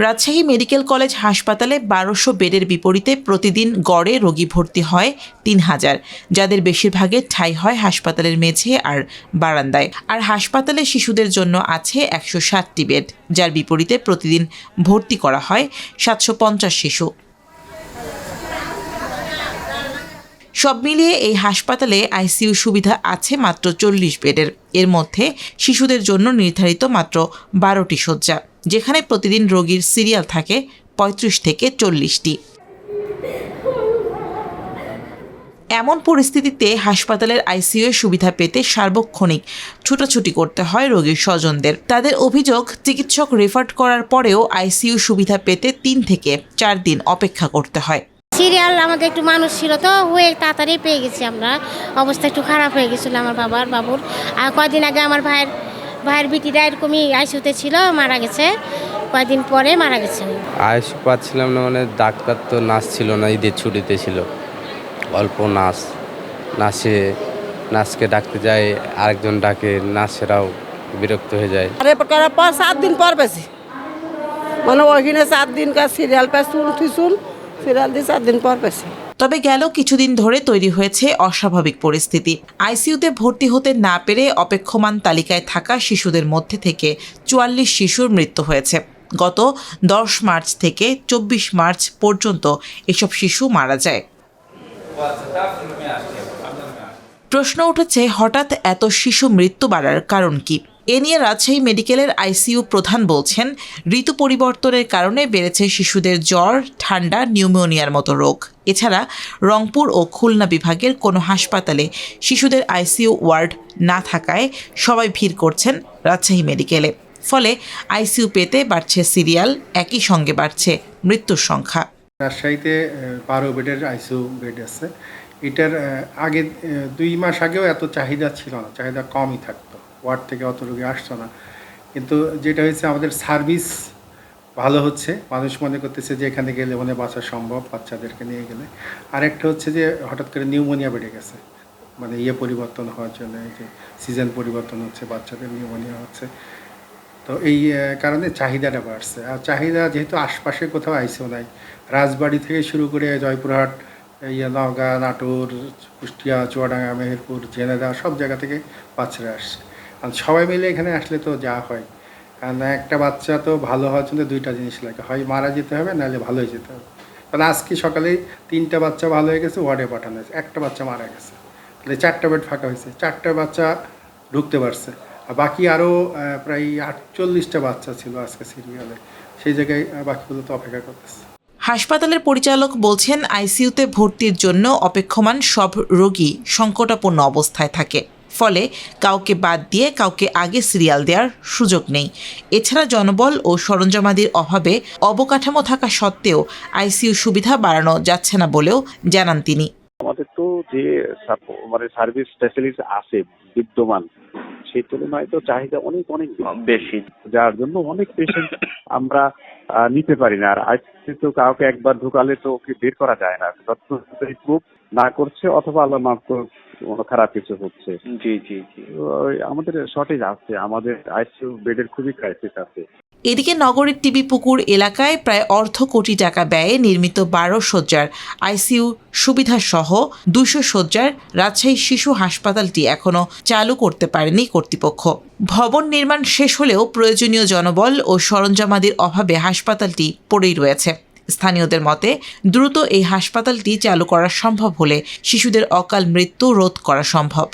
Rajshahi medical college হাসপাতালে ১২০০ বেডের বিপরীতে প্রতিদিন গড়ে রোগী ভর্তি হয় ৩,০০০, যাদের বেশিরভাগের ঠাঁই হয় হাসপাতালের মেঝে আর বারান্দায়। আর হাসপাতালে শিশুদের জন্য আছে ১৬০টি বেড, যার বিপরীতে প্রতিদিন ভর্তি করা হয় ৭৫০ শিশু। সব মিলিয়ে এই হাসপাতালে আইসিইউ সুবিধা আছে মাত্র ৪০ বেডের। এর মধ্যে শিশুদের জন্য নির্ধারিত মাত্র ১২টি শয্যা, যেখানে প্রতিদিন রোগীর সিরিয়াল থাকে ৩৫ থেকে ৪০টি। এমন পরিস্থিতিতে হাসপাতালের আইসিইউ সুবিধা পেতে সার্বক্ষণিক ছুটাছুটি করতে হয় রোগীর স্বজনদের। তাদের অভিযোগ, চিকিৎসক রেফার করার পরেও আইসিইউ সুবিধা পেতে ৩ থেকে ৪ দিন অপেক্ষা করতে হয়। সিরিয়াল আমাদের একটু মানুষ ছিল তো, হয়ে তাড়াতাড়ি পেয়ে গেছি আমরা। অবস্থা একটু খারাপ হয়ে গেছিলো আমার বাবুর। আর কয়েকদিন আগে আমার ভাইয়ের বিটিটা এরকমই আইসিইউতে ছিল, মারা গেছে। কয়েকদিন পরে মারা গেছে। আইসিইউ পাচ্ছিলাম না, মানে ডাক্তার তো নার্স ছিল না, ঈদের ছুটিতে ছিল। অল্প নার্সকে ডাকতে যায়, আরেকজন ডাকে, নার্সেরাও বিরক্ত হয়ে যায়। আরে করার পর 7 দিন পর পেয়েছি, মানে ওইখানে 7 দিন কার সিরিয়াল শুন সিরিয়াল দিয়ে 7 দিন পর পেয়েছি। তবে গেল কিছুদিন ধরে তৈরি হয়েছে অস্বাভাবিক পরিস্থিতি। আইসিইউতে ভর্তি হতে না পেরে অপেক্ষমান তালিকায় থাকা শিশুদের মধ্যে থেকে ৪৪ শিশুর মৃত্যু হয়েছে। গত ১০ মার্চ থেকে ২৪ মার্চ পর্যন্ত এসব শিশু মারা যায়। প্রশ্ন উঠেছে, হঠাৎ এত শিশু মৃত্যু বাড়ার কারণ কি? এ নিয়ে রাজশাহী মেডিকেলের আইসিইউ প্রধান বলছেন, ঋতু পরিবর্তনের কারণে বেড়েছে শিশুদের জ্বর, ঠান্ডা, নিউমোনিয়ার মতো রোগ। এছাড়া রংপুর ও খুলনা বিভাগের কোনো হাসপাতালে শিশুদের আইসিইউ ওয়ার্ড না থাকায় সবাই ভিড় করছেন রাজশাহী মেডিকেলে। ফলে আইসিইউ পেতে বাড়ছে সিরিয়াল, একই সঙ্গে বাড়ছে মৃত্যুর সংখ্যা। রাজশাহীতে ১২ বেডের আইসিইউ বেড আছে। এটার আগে 2 মাস আগেও এত চাহিদা ছিল না, চাহিদা কমই থাকতো, ওয়ার্ড থেকে অত রোগী আসতো না। কিন্তু যেটা হয়েছে, আমাদের সার্ভিস ভালো হচ্ছে, মানুষ মনে করতেছে যে এখানে গেলে মনে বাঁচা সম্ভব বাচ্চাদেরকে নিয়ে গেলে। আরেকটা হচ্ছে যে হঠাৎ করে নিউমোনিয়া বেড়ে গেছে, মানে পরিবর্তন হওয়ার জন্য, যে সিজন পরিবর্তন হচ্ছে, বাচ্চাদের নিউমোনিয়া হচ্ছে। তো এই কারণে চাহিদাটা বাড়ছে। আর চাহিদা যেহেতু আশপাশে কোথাও আইসিইউ নাই, রাজবাড়ি থেকে শুরু করে জয়পুরহাট, নওগাঁ, নাটোর, কুষ্টিয়া, চুয়াডাঙ্গা, মেহেরপুর, ঝিনাইদহ সব জায়গা থেকে বাচ্চারা আসছে। আর সবাই মিলে এখানে আসলে তো যা হয়, কারণ একটা বাচ্চা তো ভালো হওয়ার জন্য 2টা জিনিস লাগে, হয় মারা যেতে হবে, নাহলে ভালো হয়ে যেতে হবে। কারণ আজকে সকালেই 3টা বাচ্চা ভালো হয়ে গেছে, ওয়ার্ডে পাঠানো হয়েছে, একটা বাচ্চা মারা গেছে। তাহলে 4টা বেড ফাঁকা হয়েছে, 4টা বাচ্চা ঢুকতে পারছে। আর বাকি আরও প্রায় 48টা বাচ্চা ছিল আজকে সিরিয়ালে, সেই জায়গায় বাকিগুলো তো অপেক্ষা করতেছে। হাসপাতালের পরিচালক বলছেন, আইসিইউতে ভর্তির জন্য অপেক্ষমান সব রোগী সংকটাপন্ন অবস্থায় থাকে। ফলে কাউকে বাদ দিয়ে কাউকে আগে সিরিয়াল দেওয়ার সুযোগ নেই। এছাড়া জনবল ও সরঞ্জামাদির অভাবে অবকাঠামো থাকা সত্ত্বেও আইসিইউ সুবিধা বাড়ানো যাচ্ছে না বলেও জানান তিনি। আমাদের তো যে মানে সার্ভিস ফ্যাসিলিটি আছে বিদ্যমান, সেই তুলনায় তো চাহিদা অনেক বেশি, যার জন্য অনেক পেশেন্ট আমরা নিতে পারি না। আর আজকে তো কাউকে একবার ঢুকালে তো ওকে বের করা যায় না, প্রুফ না করছে, অথবা আল্লাহ মাফ কোনো খারাপ কিছু হচ্ছে। জি জি জি, আমাদের শর্টেজ আছে, আমাদের আইসিইউ বেডের খুবই ক্রাইসিস আছে। এদিকে নগরের টিবি পুকুর এলাকায় প্রায় অর্ধ কোটি টাকা ব্যয়ে নির্মিত ১২ শয্যার আইসিইউ সুবিধাসহ ২০০ শয্যার রাজশাহী শিশু হাসপাতালটি এখনও চালু করতে পারেনি কর্তৃপক্ষ। ভবন নির্মাণ শেষ হলেও প্রয়োজনীয় জনবল ও সরঞ্জামাদির অভাবে হাসপাতালটি পড়েই রয়েছে। স্থানীয়দের মতে, দ্রুত এই হাসপাতালটি চালু করা সম্ভব হলে শিশুদের অকাল মৃত্যু রোধ করা সম্ভব।